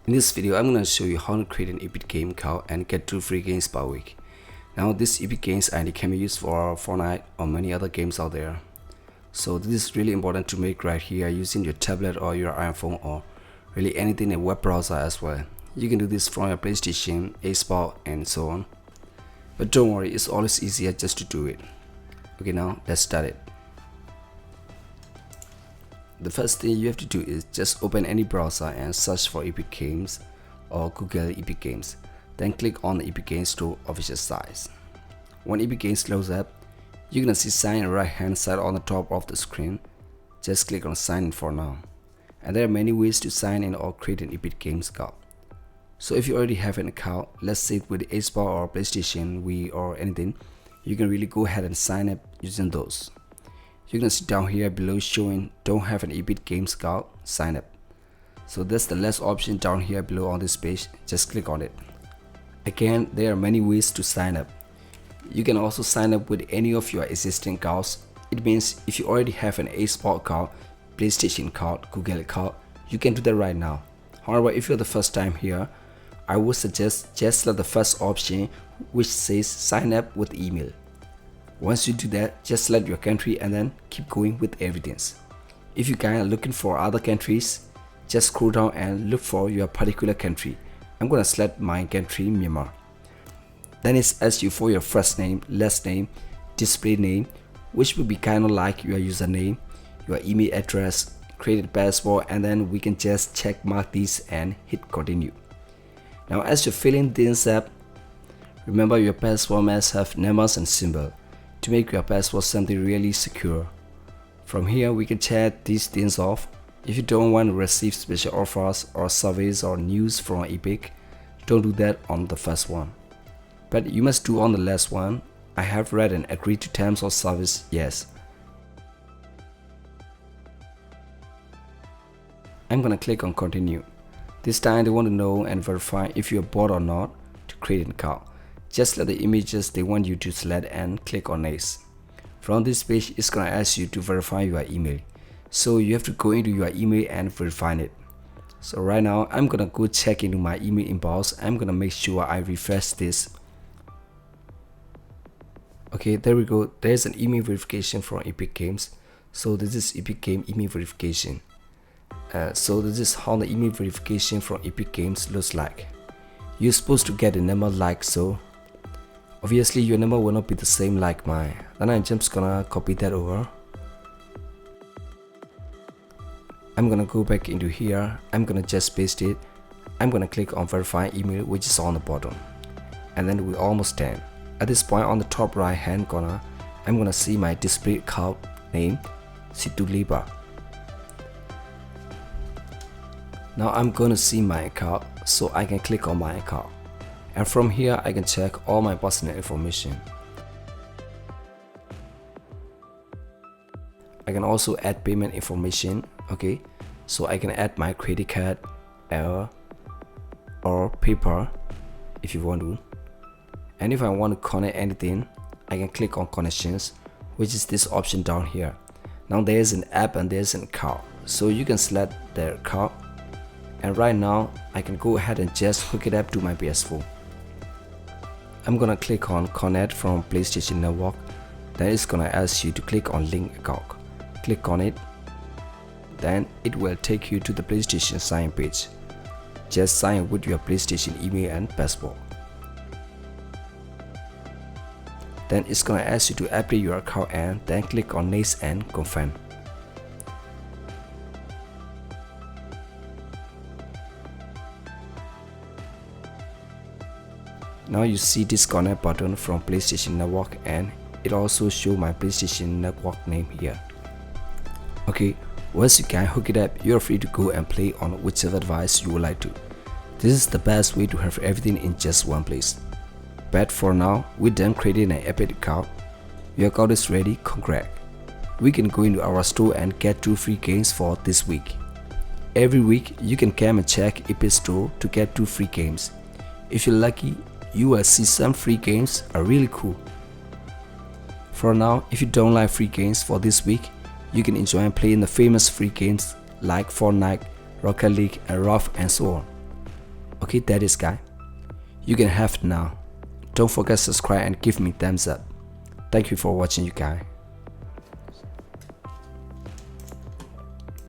In this video, I'm going to show you how to create an Epic Game account and get 2 free games per week. Now this Epic Games ID can be used for Fortnite or many other games out there. So this is really important to make right here using your tablet or your iPhone or really anything in a web browser as well. You can do this from your PlayStation, Xbox and so on. But don't worry, it's always easier just to do it. Okay, now let's start it. The first thing you have to do is just open any browser and search for Epic Games or Google Epic Games. Then click on the Epic Games Store official site. When Epic Games loads up, you're gonna see sign in right hand side on the top of the screen. Just click on sign in for now. And there are many ways to sign in or create an Epic Games account. So if you already have an account, let's say with Xbox or PlayStation, Wii or anything, you can really go ahead and sign up using those. You're gonna see down here below showing don't have an Epic Games account, sign up. So that's the last option down here below on this page, just click on it. Again, there are many ways to sign up. You can also sign up with any of your existing accounts. It means if you already have an Xbox account, PlayStation account, Google account, you can do that right now. However, if you're the first time here, I would suggest just select the first option which says sign up with email. Once you do that, just select your country and then keep going with everything. If you guys are looking for other countries, just scroll down and look for your particular country. I'm gonna select my country, Myanmar. Then it asks you for your first name, last name, display name, which will be kind of like your username, your email address, created passport, and then we can just check mark these and hit continue. Now as you're filling things up, remember your password must have numbers and symbol to make your password something really secure. From here we can check these things off. If you don't want to receive special offers or surveys or news from Epic, don't do that on the first one. But you must do on the last one. I have read and agreed to terms of service, yes. I'm gonna click on continue. This time they want to know and verify if you're bot or not to create an account. Just select the images they want you to select and click on next. From this page, it's gonna ask you to verify your email. So you have to go into your email and verify it. So right now, I'm gonna go check into my email inbox. I'm gonna make sure I refresh this. Okay, there we go. There's an email verification from Epic Games. So this is Epic Game email verification. So this is how the email verification from Epic Games looks like. You're supposed to get a number like so. Obviously your number will not be the same like mine. Then I'm just gonna copy that over. I'm gonna go back into here. I'm gonna just paste it. I'm gonna click on verify email, which is on the bottom. And then we're almost done. At this point on the top right hand corner, I'm gonna see my display account name, Situliba. Now I'm gonna see my account, so I can click on my account. And from here I can check all my personal information. I can also add payment information, okay? So I can add my credit card or PayPal if you want to. And if I want to connect anything, I can click on connections, which is this option down here. Now there's an app and there's an account. So you can select the account. And right now I can go ahead and just hook it up to my PS4. I'm gonna click on connect from PlayStation Network. Then it's gonna ask you to click on link account. Click on it. Then it will take you to the PlayStation sign page. Just sign with your PlayStation email and passport. Then it's gonna ask you to update your account and then click on next and confirm. Now you see this connect button from PlayStation Network and it also show my PlayStation Network name here. Okay, once you can hook it up, you're free to go and play on whichever device you would like to. This is the best way to have everything in just one place. But for now, we're done creating an Epic account. Your account is ready, congrats. We can go into our store and get 2 free games for this week. Every week, you can come and check Epic Store to get 2 free games. If you're lucky, you will see some free games are really cool. For now, if you don't like free games for this week, you can enjoy playing the famous free games like Fortnite, Rocket League, and Raft and so on. Okay, that is guy. You can have it now. Don't forget to subscribe and give me thumbs up. Thank you for watching, you guys.